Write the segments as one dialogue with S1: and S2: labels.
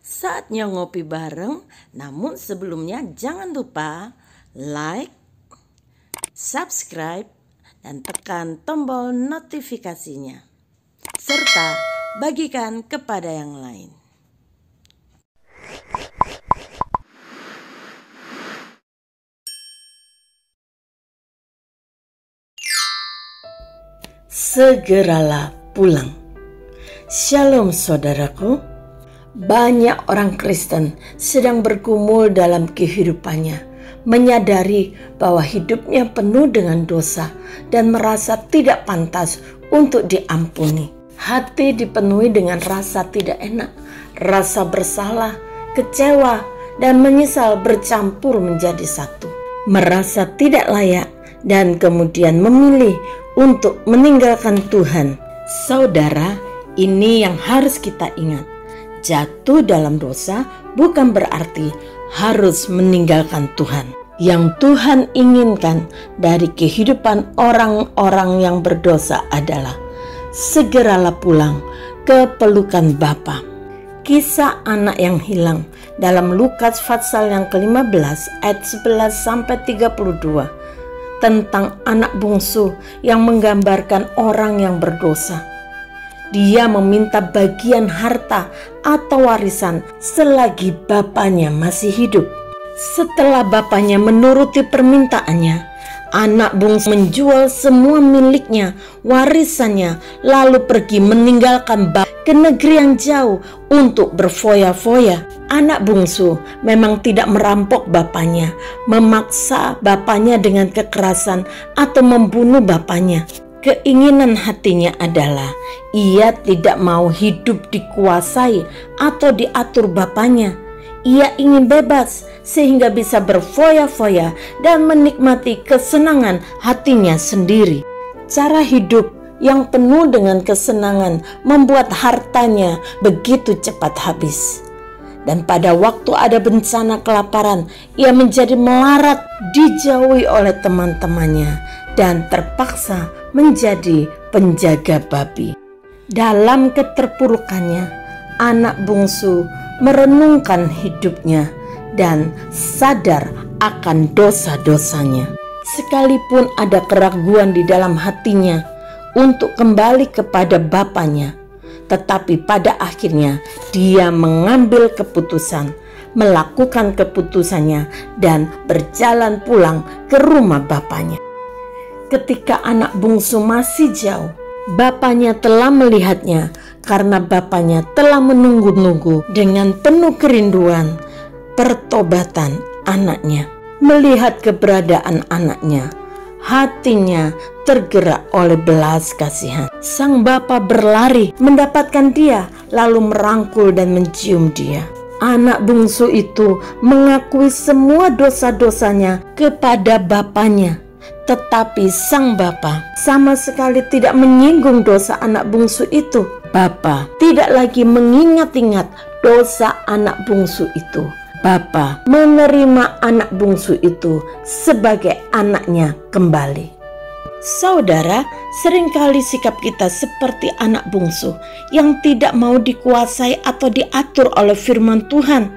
S1: Saatnya ngopi bareng, namun sebelumnya jangan lupa like, subscribe, dan tekan tombol notifikasinya. Serta bagikan kepada yang lain. Segeralah pulang. Shalom saudaraku. Banyak orang Kristen sedang bergumul dalam kehidupannya, menyadari bahwa hidupnya penuh dengan dosa dan merasa tidak pantas untuk diampuni. Hati dipenuhi dengan rasa tidak enak, rasa bersalah, kecewa, dan menyesal bercampur menjadi satu. Merasa tidak layak dan kemudian memilih untuk meninggalkan Tuhan. Saudara, ini yang harus kita ingat. Jatuh dalam dosa bukan berarti harus meninggalkan Tuhan. Yang Tuhan inginkan dari kehidupan orang-orang yang berdosa adalah segeralah pulang ke pelukan Bapa. Kisah anak yang hilang dalam Lukas pasal yang ke-15 ayat 11-32 tentang anak bungsu yang menggambarkan orang yang berdosa. Dia meminta bagian harta atau warisan selagi bapaknya masih hidup. Setelah bapaknya menuruti permintaannya, anak bungsu menjual semua miliknya, warisannya, lalu pergi meninggalkan bapak ke negeri yang jauh untuk berfoya-foya. Anak bungsu memang tidak merampok bapaknya, memaksa bapaknya dengan kekerasan atau membunuh bapaknya. Keinginan hatinya adalah ia tidak mau hidup dikuasai atau diatur bapaknya. Ia ingin bebas sehingga bisa berfoya-foya dan menikmati kesenangan hatinya sendiri. Cara hidup yang penuh dengan kesenangan membuat hartanya begitu cepat habis. Dan pada waktu ada bencana kelaparan, ia menjadi melarat, dijauhi oleh teman-temannya, dan terpaksa menjadi penjaga babi. Dalam keterpurukannya, anak bungsu merenungkan hidupnya dan sadar akan dosa-dosanya. Sekalipun ada keraguan di dalam hatinya untuk kembali kepada bapaknya, tetapi pada akhirnya dia mengambil keputusan, melakukan keputusannya dan berjalan pulang ke rumah bapaknya. Ketika anak bungsu masih jauh, bapaknya telah melihatnya karena bapaknya telah menunggu-nunggu dengan penuh kerinduan pertobatan anaknya. Melihat keberadaan anaknya, hatinya tergerak oleh belas kasihan. Sang bapa berlari mendapatkan dia, lalu merangkul dan mencium dia. Anak bungsu itu mengakui semua dosa-dosanya kepada bapaknya. Tetapi sang bapa sama sekali tidak menyinggung dosa anak bungsu itu. Bapa tidak lagi mengingat-ingat dosa anak bungsu itu. Bapa menerima anak bungsu itu sebagai anaknya kembali. Saudara, seringkali sikap kita seperti anak bungsu yang tidak mau dikuasai atau diatur oleh firman Tuhan.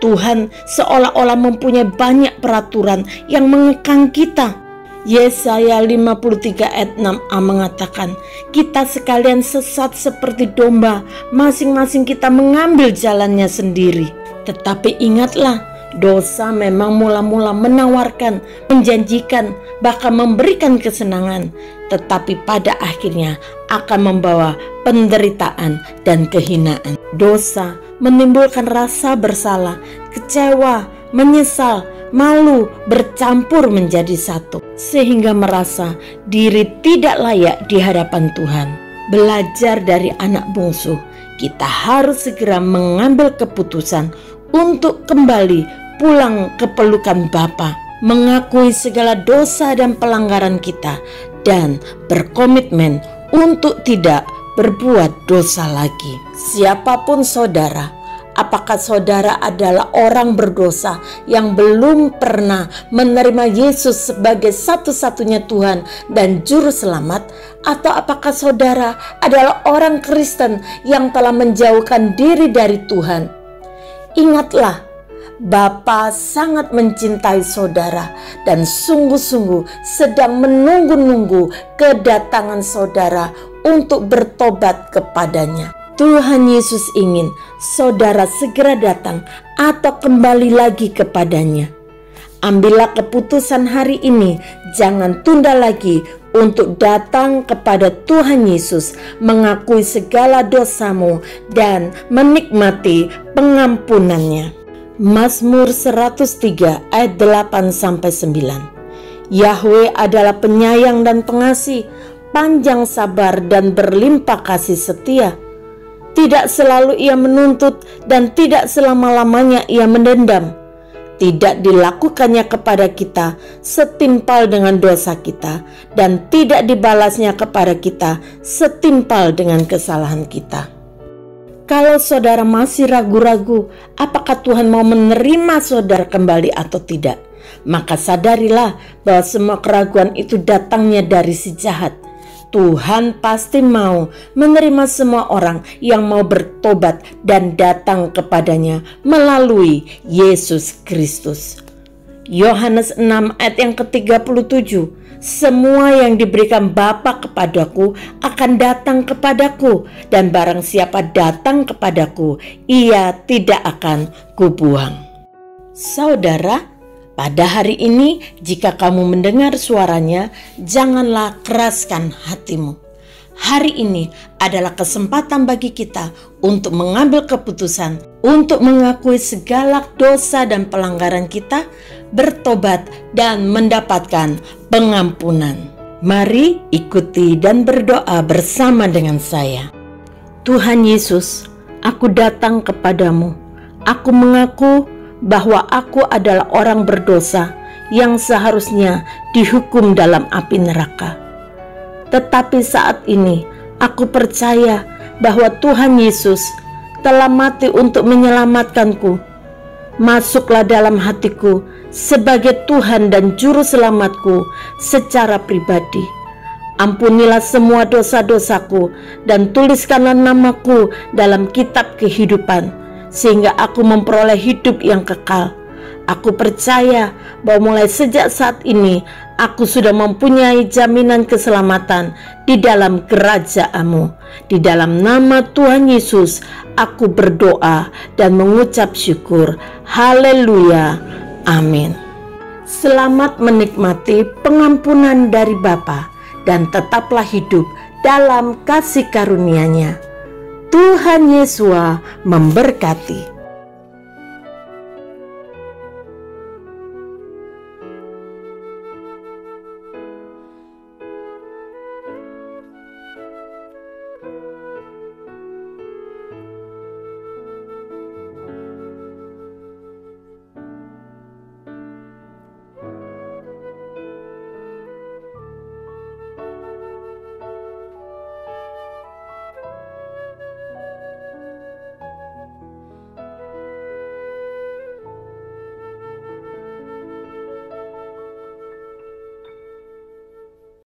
S1: Tuhan seolah-olah mempunyai banyak peraturan yang mengekang kita. Yesaya 53 ayat 6a mengatakan, kita sekalian sesat seperti domba, masing-masing kita mengambil jalannya sendiri. Tetapi ingatlah, dosa memang mula-mula menawarkan, menjanjikan, bahkan memberikan kesenangan, tetapi pada akhirnya akan membawa penderitaan dan kehinaan. Dosa menimbulkan rasa bersalah, kecewa, menyesal, malu bercampur menjadi satu, sehingga merasa diri tidak layak di hadapan Tuhan. Belajar dari anak bungsu, kita harus segera mengambil keputusan untuk kembali pulang ke pelukan Bapa, mengakui segala dosa dan pelanggaran kita, dan berkomitmen untuk tidak berbuat dosa lagi. Siapapun saudara, apakah saudara adalah orang berdosa yang belum pernah menerima Yesus sebagai satu-satunya Tuhan dan Juru Selamat? Atau apakah saudara adalah orang Kristen yang telah menjauhkan diri dari Tuhan? Ingatlah, Bapa sangat mencintai saudara dan sungguh-sungguh sedang menunggu-nunggu kedatangan saudara untuk bertobat kepadanya. Tuhan Yesus ingin saudara segera datang atau kembali lagi kepadanya. Ambillah keputusan hari ini, jangan tunda lagi untuk datang kepada Tuhan Yesus, mengakui segala dosamu dan menikmati pengampunannya. Mazmur 103 ayat 8-9. Yahweh adalah penyayang dan pengasih, panjang sabar dan berlimpah kasih setia. Tidak selalu ia menuntut dan tidak selama-lamanya ia mendendam. Tidak dilakukannya kepada kita setimpal dengan dosa kita, dan tidak dibalasnya kepada kita setimpal dengan kesalahan kita. Kalau saudara masih ragu-ragu apakah Tuhan mau menerima saudara kembali atau tidak, maka sadarilah bahwa semua keraguan itu datangnya dari si jahat. Tuhan pasti mau menerima semua orang yang mau bertobat dan datang kepadanya melalui Yesus Kristus. Yohanes 6 ayat yang ke-37. Semua yang diberikan Bapa kepadaku akan datang kepadaku, dan barang siapa datang kepadaku, ia tidak akan kubuang. Saudara, pada hari ini, jika kamu mendengar suaranya, janganlah keraskan hatimu. Hari ini adalah kesempatan bagi kita untuk mengambil keputusan, untuk mengakui segala dosa dan pelanggaran kita, bertobat dan mendapatkan pengampunan. Mari ikuti dan berdoa bersama dengan saya. Tuhan Yesus, aku datang kepadamu. Aku mengaku bahwa aku adalah orang berdosa yang seharusnya dihukum dalam api neraka. Tetapi saat ini aku percaya bahwa Tuhan Yesus telah mati untuk menyelamatkanku. Masuklah dalam hatiku sebagai Tuhan dan Juru Selamatku secara pribadi. Ampunilah semua dosa-dosaku dan tuliskanlah namaku dalam kitab kehidupan, sehingga aku memperoleh hidup yang kekal. Aku percaya bahwa mulai sejak saat ini aku sudah mempunyai jaminan keselamatan di dalam kerajaan-Mu. Di dalam nama Tuhan Yesus aku berdoa dan mengucap syukur. Haleluya. Amin. Selamat menikmati pengampunan dari Bapa dan tetaplah hidup dalam kasih karunia-Nya. Tuhan Yesus memberkati.